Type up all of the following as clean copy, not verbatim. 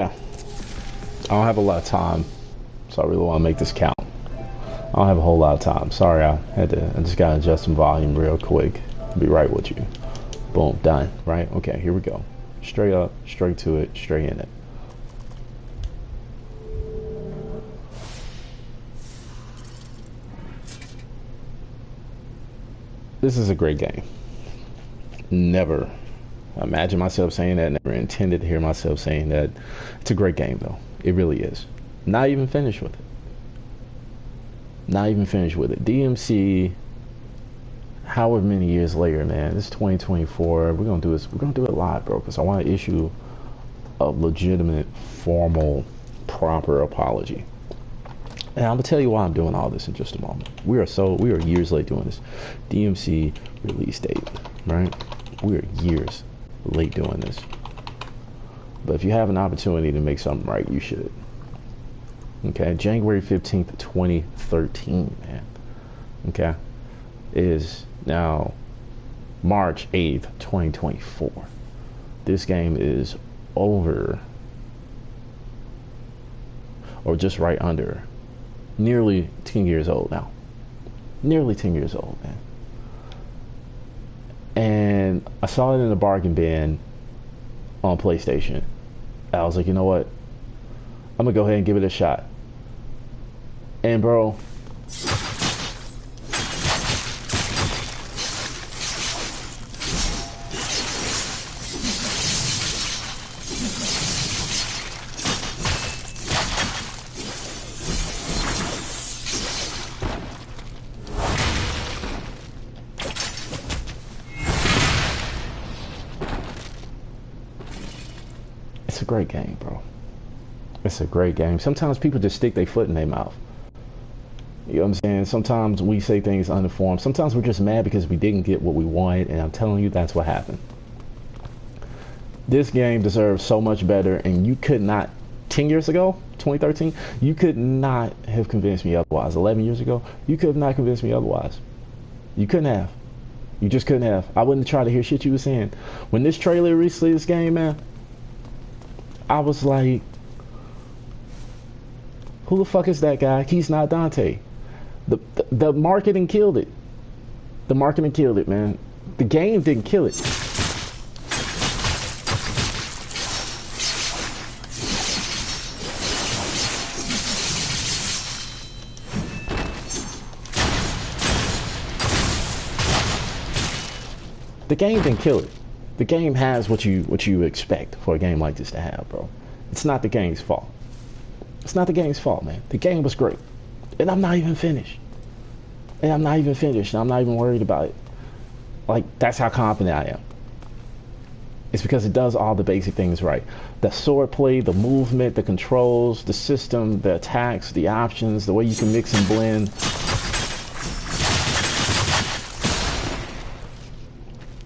I don't have a lot of time, so I really want to make this count. I don't have a whole lot of time. Sorry, I just gotta adjust some volume real quick. Be right with you. Boom, done. Right? Okay, here we go. Straight up, straight to it, straight in it. This is a great game. Never imagine myself saying that, never intended to hear myself saying that. It's a great game, though. It really is. Not even finished with it. Not even finished with it. DMC, however many years later, man, it's 2024. We're gonna do this. We're gonna do it live, bro, because I want to issue a legitimate, formal, proper apology. And I'm gonna tell you why I'm doing all this in just a moment. We are years late doing this. DMC release date, right? We are years late doing this. But if you have an opportunity to make something right, you should. Okay, January 15th, 2013, man. Okay, is now March 8th, 2024. This game is over, or just right under, nearly 10 years old now. Nearly 10 years old, man. And I saw it in the bargain bin on PlayStation. I was like, you know what? I'm gonna go ahead and give it a shot. And bro, it's a great game, bro. It's a great game. Sometimes people just stick their foot in their mouth. You know what I'm saying? Sometimes we say things uninformed. Sometimes we're just mad because we didn't get what we wanted, and I'm telling you, that's what happened. This game deserves so much better, and you could not, 10 years ago, 2013, you could not have convinced me otherwise. 11 years ago, you could have not convinced me otherwise. You couldn't have. You just couldn't have. I wouldn't try to hear shit you were saying. When this trailer released this game, man, I was like, who the fuck is that guy? He's not Dante. The marketing killed it. The marketing killed it, man. The game didn't kill it. The game didn't kill it. The game has what you expect for a game like this to have, bro. It's not the game's fault. It's not the game's fault, man. The game was great. And I'm not even finished. And I'm not even finished. And I'm not even worried about it. Like, that's how confident I am. It's because it does all the basic things right. The sword play, the movement, the controls, the system, the attacks, the options, the way you can mix and blend.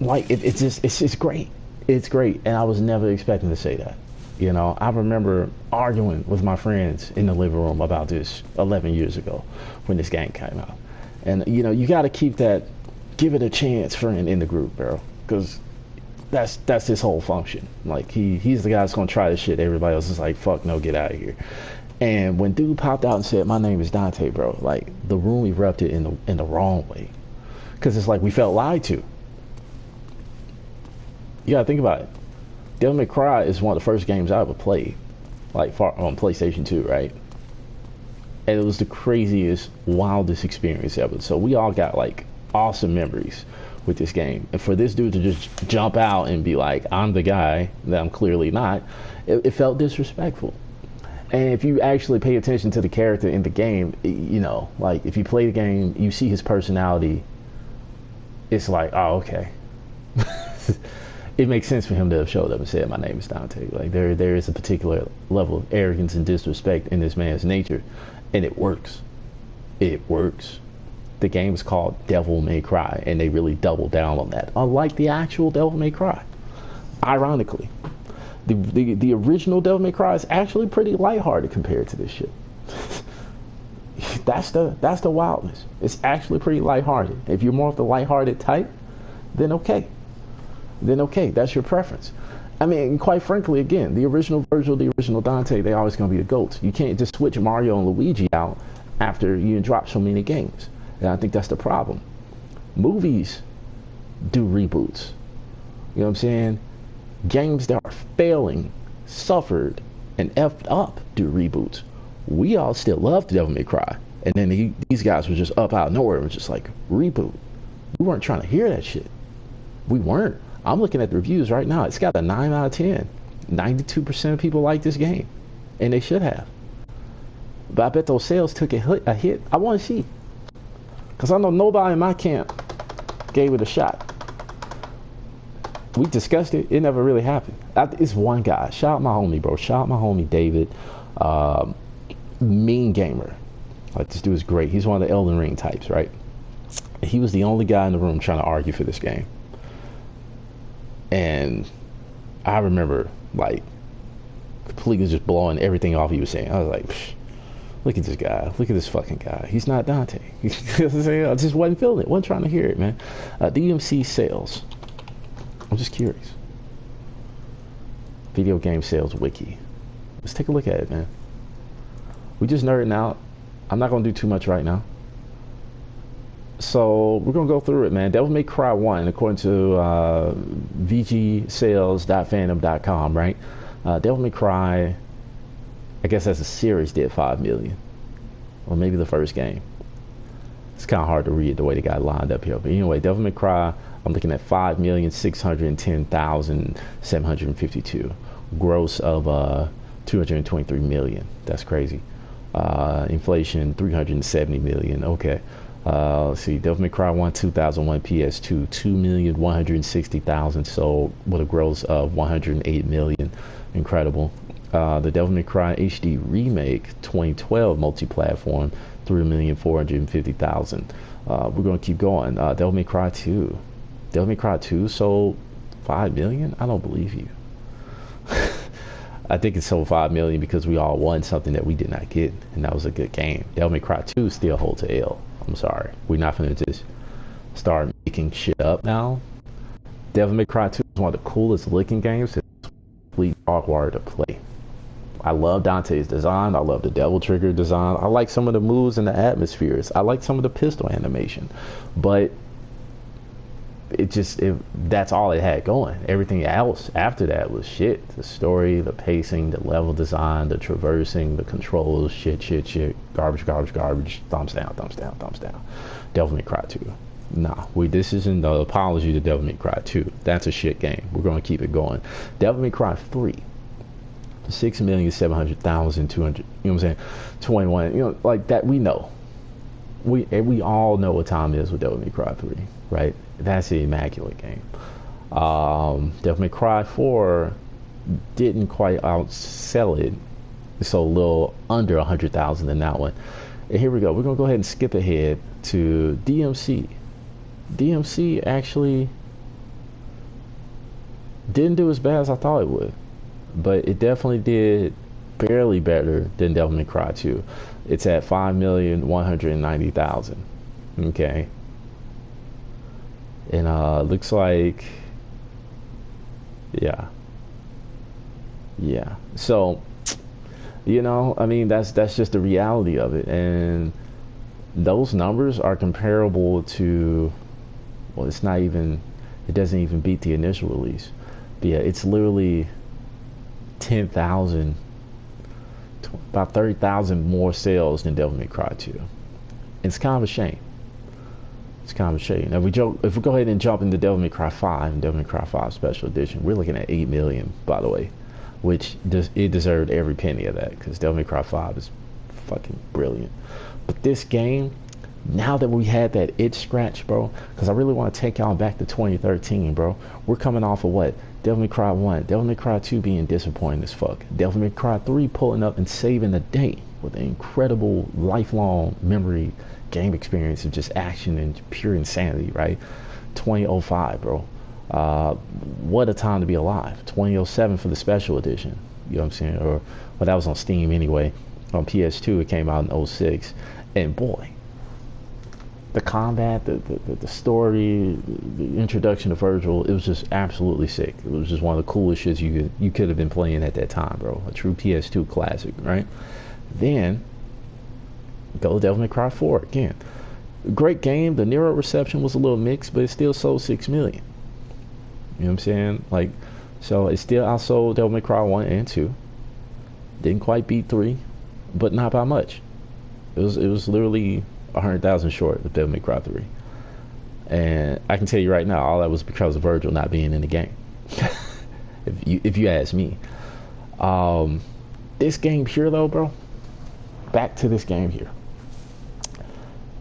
Like, it's just great. It's great. And I was never expecting to say that. You know, I remember arguing with my friends in the living room about this 11 years ago when this game came out. And, you know, you got to keep that, give it a chance friend in the group, bro. Because that's his whole function. Like, he's the guy that's going to try this shit. Everybody else is like, fuck no, get out of here. And when dude popped out and said, my name is Dante, bro, like, the room erupted in the wrong way. Because it's like we felt lied to. You got to think about it. Devil May Cry is one of the first games I ever played, like on PlayStation 2, right? And it was the craziest, wildest experience ever. So we all got like awesome memories with this game. And for this dude to just jump out and be like, I'm the guy that I'm clearly not, it felt disrespectful. And if you actually pay attention to the character in the game, you know, like if you play the game, you see his personality, it's like, oh, okay. It makes sense for him to have showed up and said, my name is Dante. Like there is a particular level of arrogance and disrespect in this man's nature, and it works. It works. The game is called Devil May Cry, and they really double down on that. Unlike the actual Devil May Cry, ironically, the original Devil May Cry is actually pretty lighthearted compared to this shit. That's the wildness. It's actually pretty lighthearted. If you're more of the lighthearted type, then okay. That's your preference. I mean, quite frankly, again, the original Virgil, the original Dante, they always going to be the GOATs. You can't just switch Mario and Luigi out after you drop so many games. And I think that's the problem. Movies do reboots. You know what I'm saying? Games that are failing, suffered, and effed up do reboots. We all still love Devil May Cry. And then these guys were just up out of nowhere and was just like, reboot. We weren't trying to hear that shit. We weren't. I'm looking at the reviews right now. It's got a 9 out of 10. 92% of people like this game. And they should have. But I bet those sales took a hit. I want to see. Because I know nobody in my camp gave it a shot. We discussed it. It never really happened. It's one guy. Shout out my homie, bro. Shout out my homie, David. Mean gamer. Like, this dude is great. He's one of the Elden Ring types, right? And he was the only guy in the room trying to argue for this game. And I remember, like, completely just blowing everything off he was saying. I was like, look at this guy. Look at this fucking guy. He's not Dante. I just wasn't feeling it. Wasn't trying to hear it, man. DMC sales. I'm just curious. Video game sales wiki. Let's take a look at it, man. We just nerding out. I'm not going to do too much right now. So we're going to go through it, man. Devil May Cry 1, according to vgsales.fandom.com, right? Devil May Cry, I guess as a series, did 5 million. Or maybe the first game. It's kind of hard to read the way they got lined up here. But anyway, Devil May Cry, I'm looking at 5,610,752. Gross of 223 million. That's crazy. Inflation 370 million. Okay. Let's see. Devil May Cry 1, 2001 PS2, 2,160,000 sold with a gross of 108 million. Incredible. The Devil May Cry HD remake 2012 multi-platform, 3,450,000. We're gonna keep going. Devil May Cry 2. Devil May Cry 2 sold 5 million. I don't believe you. I think it sold 5 million because we all won something that we did not get, and that was a good game. Devil May Cry 2 still holds a L. I'm sorry. We're not going to just start making shit up now. Devil May Cry 2 is one of the coolest looking games. It's completely hardwired to play. I love Dante's design. I love the Devil Trigger design. I like some of the moves and the atmospheres. I like some of the pistol animation. But that's all it had going. Everything else after that was shit. The story, the pacing, the level design, the traversing, the controls, shit, garbage, thumbs down. Devil May Cry 2. Nah, this isn't the apology to Devil May Cry 2. That's a shit game. We're going to keep it going. Devil May Cry 3. 6,700,200, you know what I'm saying? 21, you know, like that we know. We all know what time it is with Devil May Cry 3, right? That's the immaculate game. Devil May Cry 4 didn't quite outsell it, so a little under 100,000 in that one. And here we go. We're gonna go ahead and skip ahead to DMC. DMC actually didn't do as bad as I thought it would, but it definitely did barely better than Devil May Cry 2. It's at 5,190,000. Okay. And looks like, yeah. So, you know, I mean, that's just the reality of it. And those numbers are comparable to, well, it doesn't even beat the initial release. But yeah, it's literally 10,000, about 30,000 more sales than Devil May Cry 2. It's kind of a shame. It's kind of a shame. Now, if we go ahead and jump into Devil May Cry 5 and Devil May Cry 5 Special Edition, we're looking at 8 million, by the way, which it deserved every penny of that, because Devil May Cry 5 is fucking brilliant. But this game, now that we had that itch scratch, bro, because I really want to take y'all back to 2013, bro. We're coming off of what? Devil May Cry 1, Devil May Cry 2 being disappointing as fuck, Devil May Cry 3 pulling up and saving the day with an incredible lifelong memory game experience of just action and pure insanity, right? 2005, bro. What a time to be alive. 2007 for the special edition, you know what I'm saying? Well, that was on Steam anyway. On PS2 it came out in 06, and boy, The combat, the story, the introduction to Virgil, it was just absolutely sick. It was just one of the coolest shits you could have been playing at that time, bro. A true PS2 classic, right? Then go Devil May Cry 4 again. Great game. The Nero reception was a little mixed, but it still sold 6 million. You know what I'm saying? Like, so it still outsold Devil May Cry 1 and 2. Didn't quite beat 3, but not by much. It was literally 100,000 short of Devil May Cry 3. And I can tell you right now, all that was because of Virgil not being in the game. if you ask me. This game here though, bro. Back to this game here.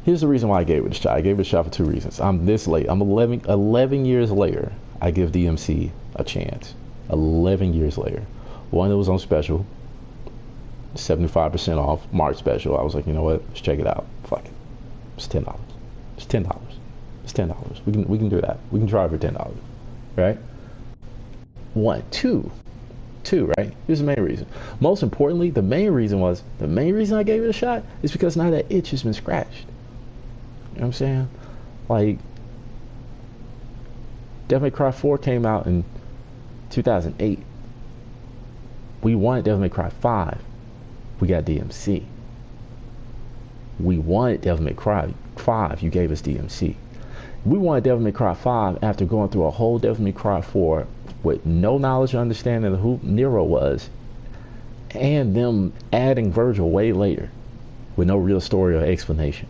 Here's the reason why I gave it a shot. I gave it a shot for 2 reasons. I'm this late. I'm 11 years later. I give DMC a chance. 11 years later. One, it was on special. 75% off. March special. I was like, you know what? Let's check it out. Fuck it. It's $10. It's $10. It's $10. We can do that. We can try it for $10. Right? 1. 2, right? Here's the main reason. Most importantly, the main reason I gave it a shot is because now that itch has been scratched. You know what I'm saying? Like, Devil May Cry 4 came out in 2008. We wanted Devil May Cry 5. We got DMC. We wanted Devil May Cry 5. You gave us DMC. We wanted Devil May Cry 5 after going through a whole Devil May Cry 4 with no knowledge or understanding of who Nero was, and them adding Virgil way later with no real story or explanation.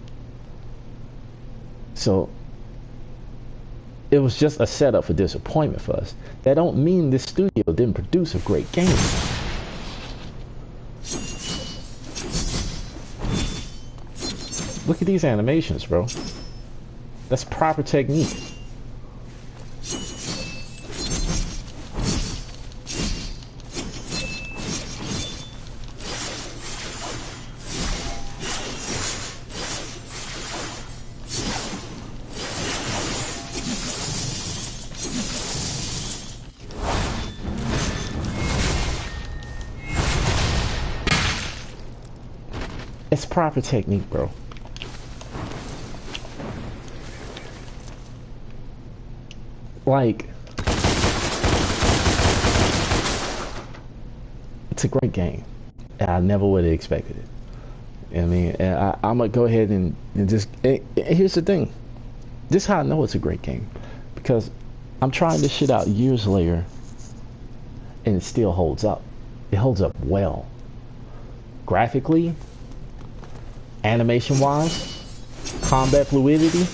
So it was just a setup for disappointment for us. That don't mean this studio didn't produce a great game. Look at these animations, bro. That's proper technique. It's proper technique, bro. Like, it's a great game, and I never would have expected it. I mean, and I'm gonna go ahead and just. And here's the thing, this is how I know it's a great game, because I'm trying this shit out years later, and it still holds up. It holds up well, graphically, animation-wise, combat fluidity.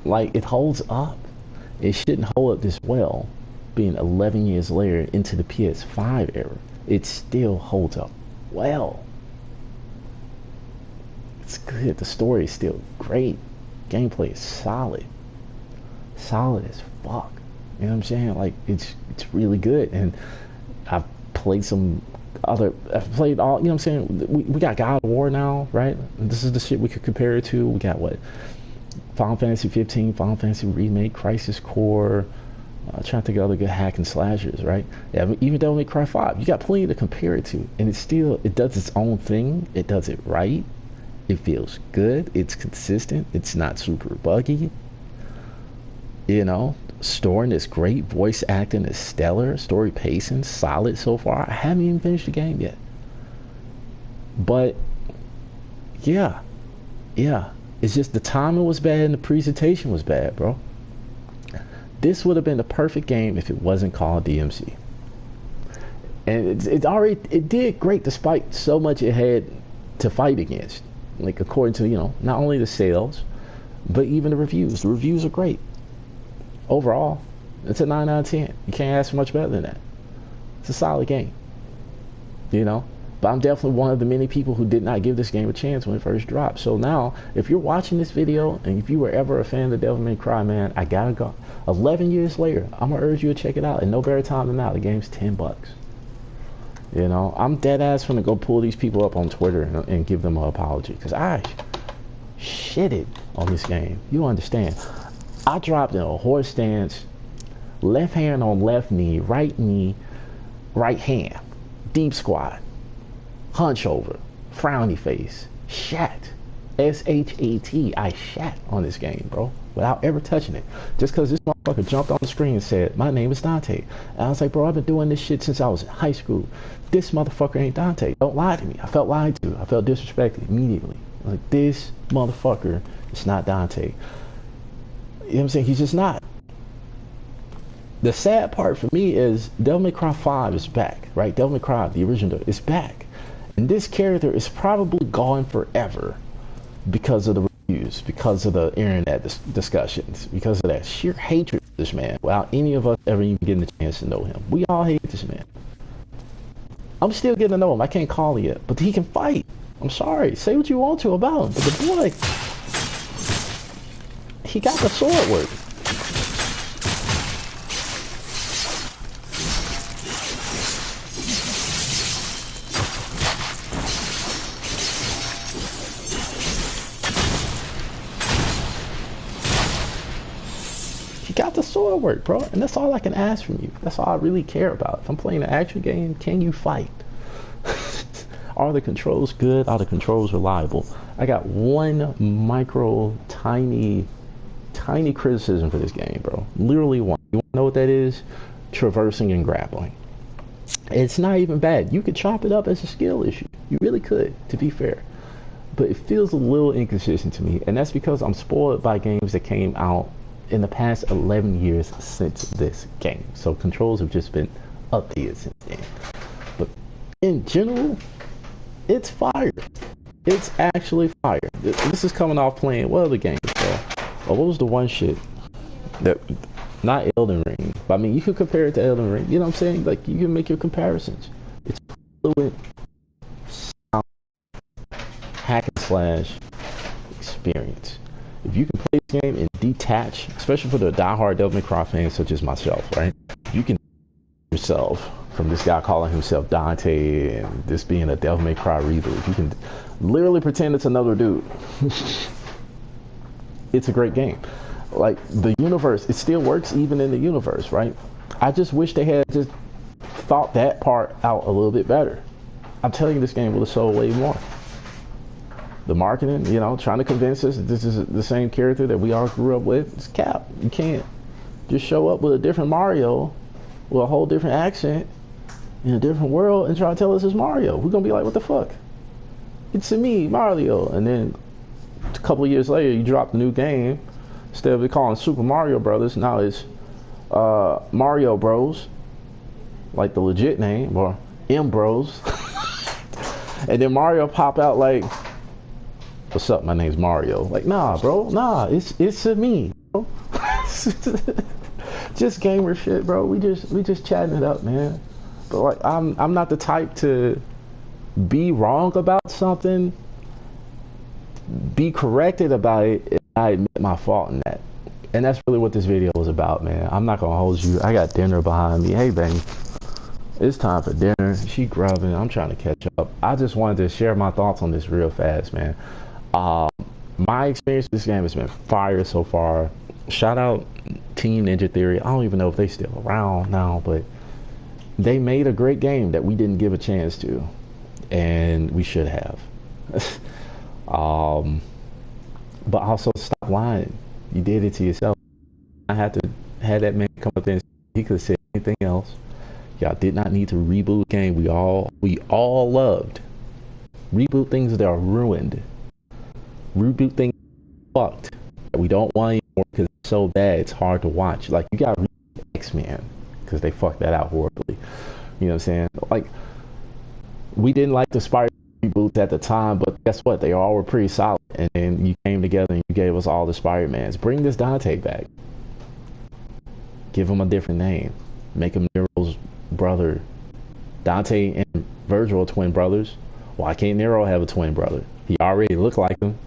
Like, it holds up. It shouldn't hold up this well, being 11 years later into the PS5 era. It still holds up well. It's good. The story is still great. Gameplay is solid. Solid as fuck. You know what I'm saying? Like, it's really good. And I've played I've played all, you know what I'm saying? We got God of War now, right? This is the shit we could compare it to. We got what? Final Fantasy 15, Final Fantasy Remake, Crisis Core, trying to think of other good hack and slashers, right? Yeah, even Devil May Cry 5, you got plenty to compare it to, and it does its own thing. It does it right. It feels good. It's consistent. It's not super buggy. You know, story is great. Voice acting is stellar. Story pacing solid so far. I haven't even finished the game yet, but yeah. It's just the timing was bad and the presentation was bad, bro. This would have been the perfect game if it wasn't called DMC. And it did great despite so much it had to fight against. Like, according to, you know, not only the sales, but even the reviews. The reviews are great. Overall, it's a 9 out of 10. You can't ask for much better than that. It's a solid game. You know? But I'm definitely one of the many people who did not give this game a chance when it first dropped. So now, if you're watching this video, and if you were ever a fan of Devil May Cry, man, I gotta go. 11 years later, I'm gonna urge you to check it out. And no better time than now. The game's $10. You know, I'm dead ass gonna go pull these people up on Twitter and give them an apology. Because I shitted on this game. You understand. I dropped in a horse stance, left hand on left knee, right hand. deep squat, hunch over, frowny face, shat. S-H-A-T. I shat on this game, bro, without ever touching it. Just because this motherfucker jumped on the screen and said, my name is Dante. And I was like, bro, I've been doing this shit since I was in high school. This motherfucker ain't Dante. Don't lie to me. I felt lied to. I felt disrespected immediately. I was like, this motherfucker is not Dante. You know what I'm saying? He's just not. The sad part for me is Devil May Cry 5 is back, right? Devil May Cry, the original, is back. And this character is probably gone forever because of the reviews, because of the internet discussions, because of that sheer hatred of this man without any of us ever even getting the chance to know him. We all hate this man. I'm still getting to know him. I can't call it yet, but he can fight. I'm sorry. Say what you want to about him, but the boy, he got the sword work. Got the sword work, bro, and that's all I can ask from you. That's all I really care about. If I'm playing an action game, can you fight? Are the controls good? Are the controls reliable? I got one micro tiny criticism for this game, bro. Literally one. You wanna know what that is? Traversing and grappling. It's not even bad. You could chop it up as a skill issue. You really could, to be fair. But it feels a little inconsistent to me, and that's because I'm spoiled by games that came out in the past 11 years since this game. So controls have just been updated since then. But in general, it's fire. It's actually fire. This is coming off playing what other games, bro? Oh, what was the one shit that, not Elden Ring, but I mean, you could compare it to Elden Ring. You know what I'm saying? Like, you can make your comparisons. It's fluid, sound, hack and slash experience. If you can play this game and detach, especially for the diehard Devil May Cry fans such as myself, right? You can yourself from this guy calling himself Dante and this being a Devil May Cry reboot. You can literally pretend it's another dude. It's a great game. Like, the universe, it still works even in the universe, right? I just wish they had just thought that part out a little bit better. I'm telling you, this game would have sold way more. The marketing, you know, trying to convince us that this is the same character that we all grew up with, it's cap. You can't just show up with a different Mario with a whole different accent in a different world and try to tell us it's Mario. We're gonna be like, what the fuck? It's me, Mario. And then a couple of years later, you drop the new game. Instead of it calling Super Mario Brothers, now it's Mario Bros, like the legit name, or M Bros. And then Mario pop out like, what's up, my name's Mario. Like, nah, bro, nah, it's me, bro. Just gamer shit, bro. We just chatting it up, man. But like, I'm not the type to be wrong about something, be corrected about it, and I admit my fault in that. And that's really what this video was about, man. I'm not gonna hold you. I got dinner behind me. Hey, baby, it's time for dinner. She grubbing. I'm trying to catch up. I just wanted to share my thoughts on this real fast, man. My experience with this game has been fire so far. Shout out Team Ninja Theory. I don't even know if they still around now, but they made a great game that we didn't give a chance to, and we should have. But also, stop lying. You did it to yourself. I had to have that man come up there and say he could have said anything else. Y'all did not need to reboot the game. We all loved. Reboot things that are ruined. Reboot things fucked that we don't want anymore because it's so bad it's hard to watch. Like, you got X-Men because they fucked that out horribly. You know what I'm saying? Like, we didn't like the Spider reboots at the time, but guess what? They all were pretty solid. And then you came together and you gave us all the Spider-Mans. Bring this Dante back. Give him a different name. Make him Nero's brother. Dante and Virgil are twin brothers. Why can't Nero have a twin brother? He already looked like him.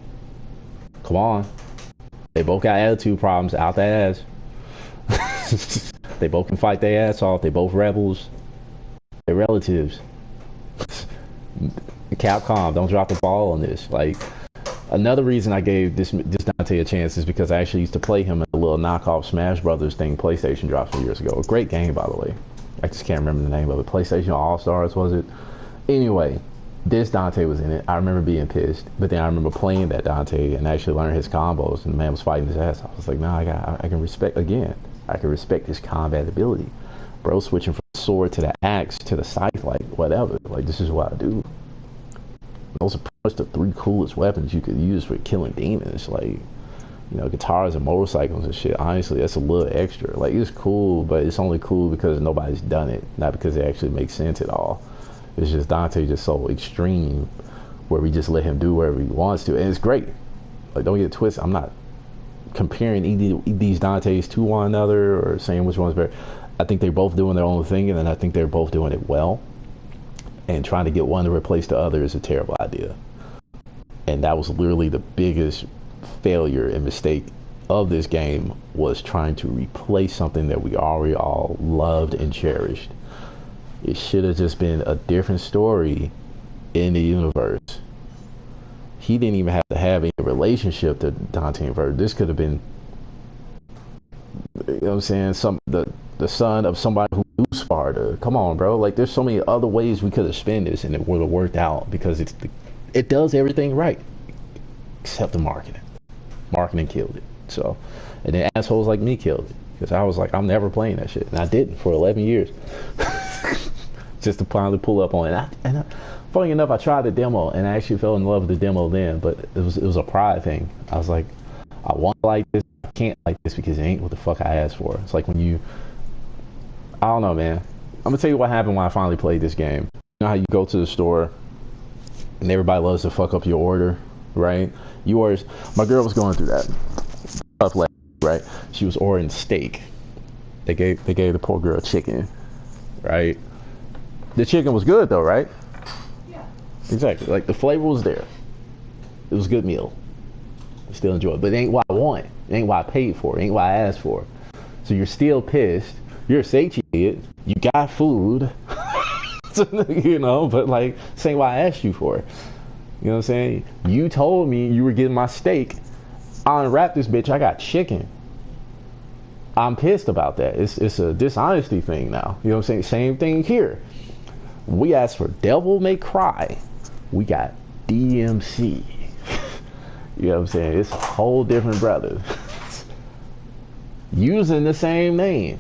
Come on. They both got attitude problems out their ass. They both can fight their ass off. They both rebels. They're relatives. Capcom, don't drop the ball on this. Like, another reason I gave this Dante a chance is because I actually used to play him in a little knockoff Smash Brothers thing PlayStation dropped some years ago. A great game, by the way. I just can't remember the name of it. PlayStation All Stars, was it? Anyway, this Dante was in it. I remember being pissed, but then I remember playing that Dante and actually learning his combos, and the man was fighting his ass. I was like, nah, I can respect, again, I can respect his combat ability. Bro, switching from the sword to the axe to the scythe, like, whatever. Like, this is what I do. Those are pretty much the 3 coolest weapons you could use for killing demons. Like, you know, guitars and motorcycles and shit. Honestly, that's a little extra. Like, it's cool, but it's only cool because nobody's done it, not because it actually makes sense at all. It's just Dante just so extreme, where we just let him do whatever he wants to, and it's great. Like, don't get it twisted. I'm not comparing these Dantes to one another or saying which one's better. I think they're both doing their own thing, and then I think they're both doing it well. And trying to get one to replace the other is a terrible idea. And that was literally the biggest failure and mistake of this game, was trying to replace something that we already all loved and cherished. It should have just been a different story in the universe. He didn't even have to have any relationship to Dante and Virgil. This could have been, you know what I'm saying, the son of somebody who knew Sparta. Come on, bro. Like, there's so many other ways we could have spent this and it would have worked out, because it does everything right except the marketing. Marketing killed it. So, and then assholes like me killed it, because I was like, I'm never playing that shit, and I didn't for 11 years. Just to finally pull up on it. And funny enough, I tried the demo and I actually fell in love with the demo then, but it was a pride thing. I was like, I want to like this, I can't like this because it ain't what the fuck I asked for. It's like when you, I don't know, man. I'm gonna tell you what happened when I finally played this game. You know how you go to the store and everybody loves to fuck up your order, right? My girl was going through that tough leg, right? She was ordering steak. They gave the poor girl chicken, right? The chicken was good though, right? Yeah. Exactly. Like, the flavor was there. It was a good meal. I still enjoy it, but it ain't what I want. It ain't what I paid for. It ain't what I asked for. So you're still pissed. You're a satiated. You got food. You know, but like, this ain't what I asked you for. You know what I'm saying? You told me you were getting my steak. I unwrapped this bitch. I got chicken. I'm pissed about that. It's a dishonesty thing now. You know what I'm saying? Same thing here. We asked for Devil May Cry. We got DMC. You know what I'm saying? It's a whole different brother. Using the same name.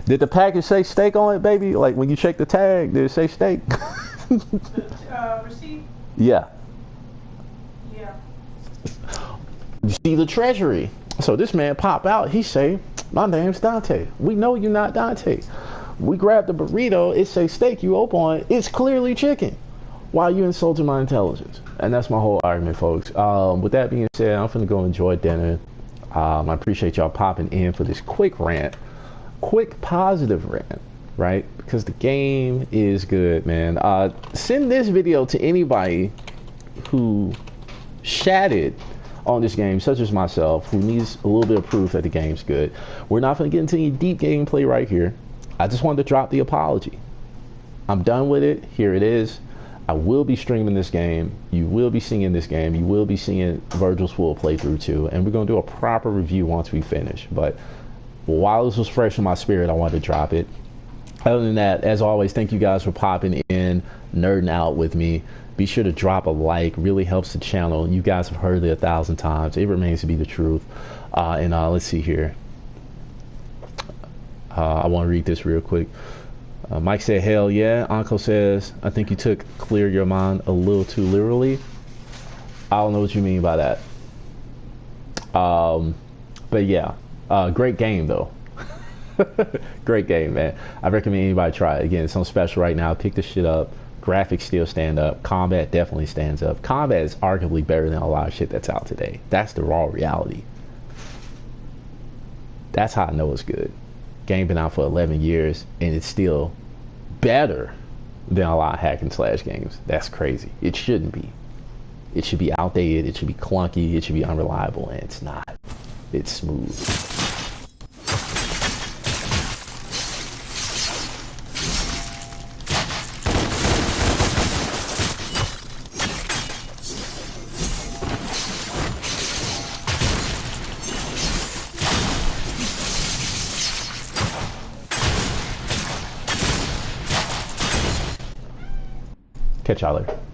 Did the package say steak on it, baby? Like, when you check the tag, did it say steak? The receipt? Yeah. Yeah. You see the treasury. So this man pop out. He say, my name's Dante. We know you're not Dante. We grabbed the burrito. It say steak. You open on it. It's clearly chicken. Why are you insulting my intelligence? And that's my whole argument, folks. With that being said, I'm finna go enjoy dinner. I appreciate y'all popping in for this quick rant. Quick positive rant, right? Because the game is good, man. Send this video to anybody who shattered on this game, such as myself, who needs a little bit of proof that the game's good. We're not going to get into any deep gameplay right here. I just wanted to drop the apology. I'm done with it. Here it is. I will be streaming this game. You will be seeing this game. You will be seeing Virgil's full playthrough too. And we're going to do a proper review once we finish. But while this was fresh in my spirit, I wanted to drop it. Other than that, as always, thank you guys for popping in, nerding out with me. Be sure to drop a like. Really helps the channel. You guys have heard it 1,000 times. It remains to be the truth. Let's see here. I want to read this real quick. Mike said, hell yeah. Uncle says, I think you took clear your mind a little too literally. I don't know what you mean by that. But yeah, great game though. Great game, man. I recommend anybody try it. Again, it's on special right now. Pick this shit up. Graphics still stand up. Combat definitely stands up. Combat is arguably better than a lot of shit that's out today. That's the raw reality. That's how I know it's good. Game been out for 11 years and it's still better than a lot of hack and slash games. That's crazy. It shouldn't be. It should be outdated. It should be clunky. It should be unreliable, and it's not. It's smooth. Catch y'all later.